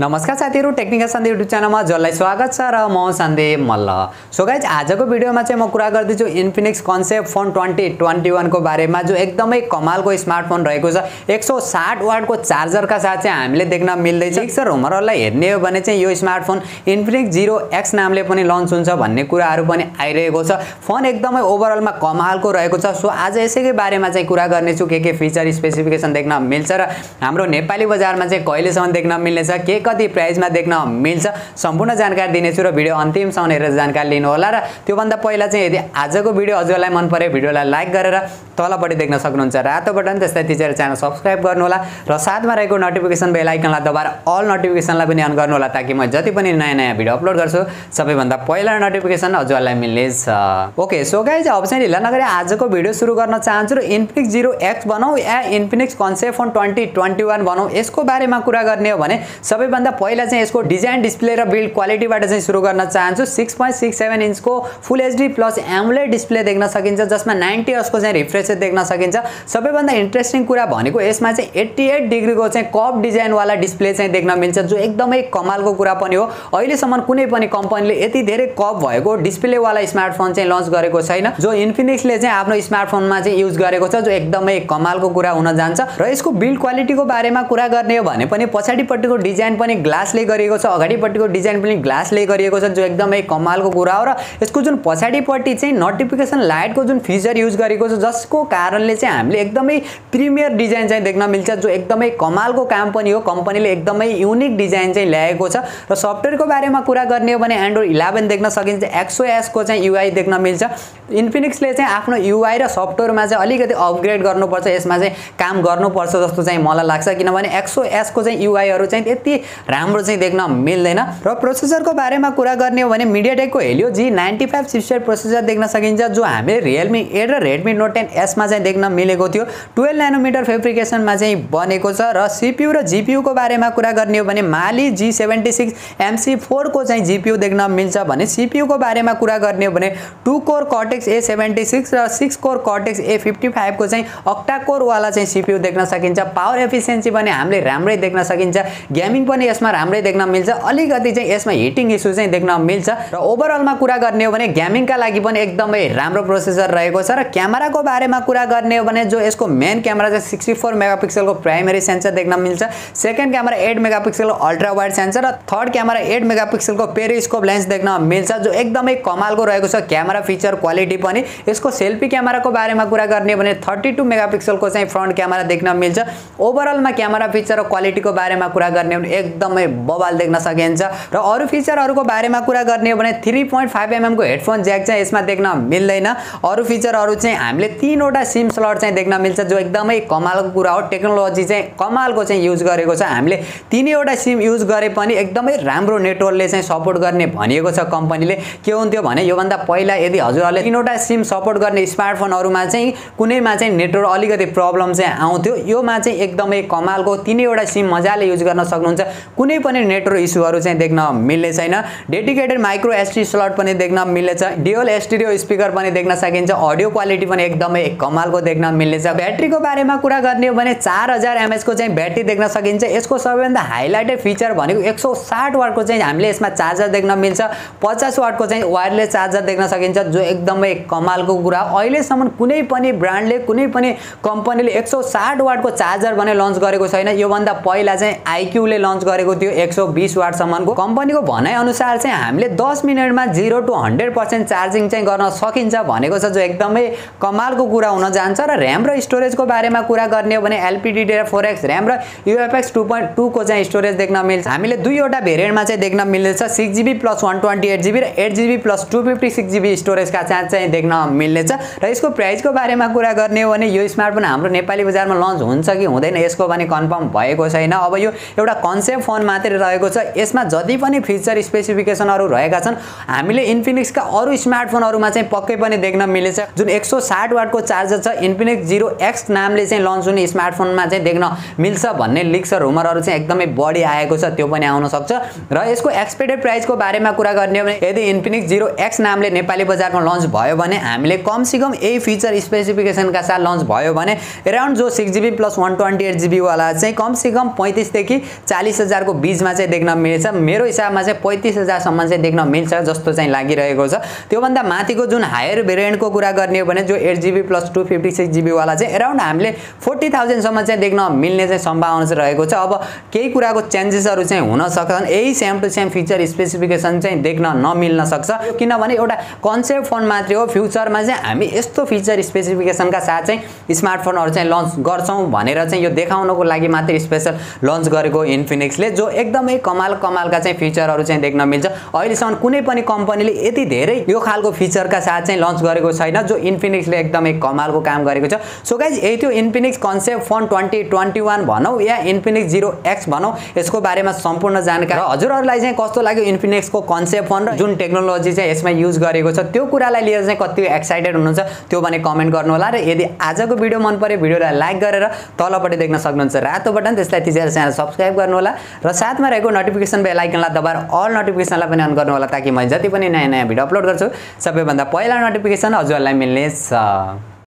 नमस्कार साथीहरु, technical Sandeep YouTube च्यानलमा जसलाई स्वागत छ र म सन्दीप मल्ल। सो गाइज, आजको भिडियोमा चाहिँ म कुरा गर्दै छु इन्फिनिक्स कन्सेप्ट फोन 2021 को बारेमा, जो एकदमै कमालको स्मार्टफोन रहेको छ। 160 वाटको चार्जरका साथ चाहिँ हामीले देख्न मिल्दैछ। ठीक छ, रुमरहरुलाई हेर्ने हो भने चाहिँ यो स्मार्टफोन इन्फिनिक्स 0X नामले पनि लन्च हुन्छ भन्ने कुराहरु पनि आइरहेको छ। फोन एकदमै ओभरअलमा कमालको रहेको छ। सो आज यसैकै बारेमा चाहिँ कुरा गर्ने छु, के फिचर स्पेसिफिकेसन देख्न मिल्छ र हाम्रो नेपाली बजारमा चाहिँ कहिलेसम्म देख्न मिल्नेछ, के कति प्राइसमा देख्न मिल्छ, सम्पूर्ण जानकारी दिनेछु र भिडियो अन्तिमसम्म हेरेर जानकारी लिनु होला। र त्यो भन्दा पहिला चाहिँ यदि आजको भिडियो हजुरलाई मन परे भिडियोलाई लाइक गरेर तलपट्टि देख्न सक्नुहुन्छ रातो बटन, त्यसलाई थिचेर च्यानल सब्स्क्राइब गर्नु होला र साथमा रहेको नोटिफिकेसन बेल आइकनलाई दबाएर अल नोटिफिकेसनलाई पनि अन गर्नु होला, ताकि म जति पनि नयाँ भिडियो अपलोड गर्छु सबैभन्दा पहिला नोटिफिकेसन हजुरलाई मिल्नेछ। ओके, सो गाइज, अब चाहिँ ढिला नगरी आजको भिडियो सुरु गर्न चाहन्छु र इन्फिनिक्स 0X भनौँ या इन्फिनिक्स कन्सेप्ट फोन 2021 भनौँ, यसको बारेमा कुरा गर्ने हो भने सबैभन्दा पहिला चाहिँ यसको डिजाइन, डिस्प्ले र बिल्ड क्वालिटीबाट चाहिँ सुरु गर्न चाहन्छु। 6.67 इन्चको फुल एचडी प्लस एमुलेट डिस्प्ले देख्न सकिन्छ, जसमा 90 हर्ट्जको चाहिँ रिफ्रेश देख्न सकिन्छ। सबैभन्दा इन्ट्रेस्टिङ कुरा भनेको यसमा चाहिँ 88 डिग्रीको चाहिँ कर्भ डिजाइन वाला डिस्प्ले चाहिँ देख्न मिल्छ, जो एकदमै कमालको कुरा पनि हो। अहिलेसम्म कुनै पनि कम्पनीले यति धेरै कर्भ भएको डिस्प्ले वाला स्मार्टफोन चाहिँ लन्च गरेको छैन, जो इन्फिनिक्सले चाहिँ आफ्नो स्मार्टफोनमा चाहिँ युज गरेको छ, जो एकदमै कमालको कुरा हुन जान्छ। र यसको बिल्ड क्वालिटीको बारेमा कुरा गर्ने हो भने पनि पछाडिपट्टिको डिजाइन पनि ग्लासले गरिएको छ, अगाडिपट्टिको डिजाइन पनि ग्लासले गरिएको छ, जो एकदमै कमालको कुरा हो। र यसको जुन पछाडिपट्टि चाहिँ नोटिफिकेसन लाइटको जुन फिचर युज गरेको छ, जसको कारणले चाहिँ हामीले एकदमै प्रिमियर डिजाइन चाहिँ देख्न मिल्छ, जो एकदमै कमालको काम पनि हो। कम्पनीले एकदमै युनिक डिजाइन चाहिँ ल्याएको छ। र सफ्टवेयरको बारेमा कुरा गर्ने हो भने एन्ड्रोइड 11 देख्न सकिन्छ, XOS को चाहिँ UI देख्न मिल्छ। इन्फिनिक्सले चाहिँ आफ्नो UI र सफ्टवेयरमा चाहिँ अलिकति अपग्रेड गर्नुपर्छ, यसमा चाहिँ काम गर्नुपर्छ जस्तो चाहिँ मलाई लाग्छ, किनभने XOS को चाहिँ UI हरु चाहिँ त्यति राम्रो चाहिँ देख्न मिल्दैन। र प्रोसेसरको बारेमा कुरा गर्ने हो भने MediaTek को Helio G95 चिपसेट प्रोसेसर देख्न सकिन्छ, जो हामीले Realme 8 र Redmi Note 10s मा चाहिँ देख्न मिलेको थियो। 12 नैनोमिटर फेब्रिकेसनमा चाहिँ बनेको छ। र CPU र GPU को बारेमा कुरा गर्ने हो भने Mali G76 MC4 को चाहिँ GPU देख्न मिल्छ भने CPU को बारेमा कुरा गर्ने हो भने 2 कोर Cortex A76 र 6 कोर Cortex A55 को चाहिँ octa कोर वाला चाहिँ CPU देख्न सकिन्छ। पावर एफिसिएन्सी पनि हामीले राम्रै देख्न सकिन्छ, गेमिङ पनि यसमा राम्रै देख्न मिल्छ। अलिकति चाहिँ यसमा हिटिङ इस्यु चाहिँ देख्न मिल्छ। र ओभरअलमा कुरा गर्ने हो भने गेमिङका लागि पनि एकदमै राम्रो प्रोसेसर रहेको छ। र क्यामेराको बारेमा कुरा गर्ने हो भने जो यसको मेन क्यामेरा चाहिँ 64 मेगापिक्सलको प्राइमेरी सेन्सर देख्न मिल्छ, सेकेन्ड क्यामेरा 8 मेगापिक्सलको अल्ट्रा वाइड सेन्सर र थर्ड क्यामेरा 8 मेगापिक्सलको पेरिस्कोप लेन्स देख्न मिल्छ, जो एकदमै कमालको रहेको छ। क्यामेरा फिचर क्वालिटी पनि यसको सेल्फी क्यामेराको बारेमा कुरा गर्ने हो भने 32 मेगापिक्सलको चाहिँ फ्रन्ट क्यामेरा देख्न मिल्छ। ओभरअलमा क्यामेरा फिचर र क्वालिटीको बारेमा कुरा गर्ने हो भने एकदमै बवाल देख्न सकिन्छ। र अरु फिचरहरुको बारेमा कुरा गर्ने हो भने 3.5 mm को हेडफोन ज्याक चाहिँ यसमा देख्न मिल्दैन। अरु फिचरहरु चाहिँ हामीले 3 वटा सिम स्लट चाहिँ देख्न मिल्छ, जो एकदमै कमालको कुरा हो। टेक्नोलोजी चाहिँ कमालको चाहिँ युज गरेको छ। हामीले 3 वटा सिम युज गरे पनि एकदमै राम्रो नेटवर्कले चाहिँ सपोर्ट गर्ने भनिएको छ कम्पनीले। के हुन्थ्यो भने यो भन्दा पहिला यदि हजुरहरुले 3 वटा सिम सपोर्ट गर्ने स्मार्टफोनहरुमा चाहिँ कुनैमा चाहिँ नेटवर्क अलिकति प्रब्लम चाहिँ आउँथ्यो, योमा चाहिँ एकदमै कमालको 3 वटा सिम मजाले युज गर्न सक्नुहुन्छ, कुनै पनि नेटवर्क इस्युहरु चाहिँ देख्न मिल्ने छैन। डेडिकेटेड माइक्रो एसडी स्लट पनि देख्न मिल्नेछ, ड्युअल स्टेरियो स्पिकर पनि देख्न सकिन्छ, अडियो क्वालिटी पनि एकदमै कमालको देख्न मिल्नेछ। ब्याट्रीको बारेमा कुरा गर्ने हो भने 4000 mAh को चाहिँ ब्याट्री देख्न सकिन्छ। यसको सबैभन्दा हाइलाइटेड फिचर भनेको 160 वाटको चाहिँ हामीले यसमा चार्जर देख्न मिल्छ, 50 वाटको चाहिँ वायरलेस चार्जर देख्न सकिन्छ, जो एकदमै कमालको कुरा। अहिलेसम्म कुनै पनि ब्रान्डले, कुनै पनि कम्पनीले 160 वाटको चार्जर भने लन्च गरेको छैन। यो भन्दा पहिला चाहिँ IQ ले लन्च गरेको थियो 120 वाट सम्मको। कम्पनीको भनाइ अनुसार चाहिँ हामीले 10 मिनेटमा 0 to 100% चार्जिङ चाहिँ गर्न सकिन्छ भनेको छ, जो एकदमै कमालको कुरा हुन जान्छ। र र्याम र स्टोरेजको बारेमा कुरा गर्ने हो भने LPDDR4X र्याम र UFS 2.2 को चाहिँ स्टोरेज देख्न मिल्छ। हामीले दुई वटा भेरिएन्टमा चाहिँ देख्न मिल्नेछ, 6GB + 128GB र 8GB + 256GB स्टोरेजका साथ चाहिँ देख्न मिल्नेछ। र यसको प्राइसको बारेमा कुरा गर्ने हो भने यो स्मार्टफोन हाम्रो नेपाली बजारमा लन्च हुन्छ कि हुँदैन यसको पनि कन्फर्म भएको छैन। अब यो एउटा कन्सेप्ट फोन मात्रै रहेको छ। यसमा जति पनि फिचर स्पेसिफिकेसनहरु रहेका छन् हामीले इन्फिनिक्सका अरु स्मार्टफोनहरुमा चाहिँ पक्कै पनि देख्न मिलेछ। जुन 160 वाटको चार्जर छ इन्फिनिक्स 0X नामले चाहिँ लन्च हुने स्मार्टफोनमा चाहिँ देख्न मिल्छ भन्ने लिक्स र रुमरहरु चाहिँ एकदमै बढी आएको छ, त्यो पनि आउन सक्छ। र यसको एक्सपेक्टेड प्राइसको बारेमा कुरा गर्ने हो भने यदि इन्फिनिक्स 0X नामले नेपाली बजारमा लन्च भयो भने हामीले कम से कम यही फिचर स्पेसिफिकेसनका साथ लन्च भयो भने अराउन्ड जो 6GB + 128GB वाला चाहिँ कम से कम 35 देखि 40 40,000 को बीचमा चाहिँ देख्न मिल्छ। मेरो हिसाबमा चाहिँ 35,000 सम्म चाहिँ देख्न मिल्छ जस्तो चाहिँ लागिरहेको छ। त्यो भन्दा माथिको जुन हायर भेरिएन्टको कुरा गर्ने हो भने जो 8GB प्लस 256GB वाला चाहिँ अराउन्ड हामीले 40,000 सम्म चाहिँ देख्न मिल्ने चाहिँ सम्भावना चाहिँ रहेको छ। अब केही कुराको चेन्जेसहरु चाहिँ हुन सक्छन्, यही same to same feature specification चाहिँ देख्न नमिल्न सक्छ, किनभने एउटा कन्सेप्ट फोन मात्रै हो। फ्युचरमा चाहिँ हामी यस्तो फिचर स्पेसिफिकेसनका साथ चाहिँ स्मार्टफोनहरु चाहिँ लन्च गर्छौं भनेर चाहिँ यो देखाउनको लागि मात्र स्पेशल लन्च गरेको इन्फिनिक्सले, जो एकदमै कमालका चाहिँ फिचरहरु चाहिँ देख्न मिल्छ। अहिलेसम्म कुनै पनि कम्पनीले यति धेरै यो खालको फिचरका साथ चाहिँ लन्च गरेको छैन, जो इन्फिनिक्सले एकदमै कमालको काम गरेको छ। सो गाइज यही थियो इन्फिनिक्स कन्सेप्ट फोन 2021 भनौं या इन्फिनिक्स 0X भनौं, यसको बारेमा सम्पूर्ण जानकारी। हजुरहरुलाई चाहिँ कस्तो लाग्यो इन्फिनिक्सको कन्सेप्ट फोन र जुन टेक्नोलोजी चाहिँ यसमा युज गरेको छ त्यो कुरालाई लिएर चाहिँ कति एक्साइटेड हुनुहुन्छ त्यो भने कमेन्ट गर्नु होला। र यदि आजको भिडियो मन पर्यो भिडियोलाई लाइक गरेर तलपट्टि देख्न सक्नुहुन्छ रातो बटन, त्यसलाई थिचेर च्यानल सब्स्क्राइब गर्नु होला र साथमा रहेको नोटिफिकेसन बेल आइकनलाई दबाएर अल नोटिफिकेसनलाई पनि अन गर्नु होला, ताकि मैले जति पनि नयाँ भिडियो अपलोड गर्छु सबैभन्दा पहिला नोटिफिकेसन हजुरलाई मिल्नेछ।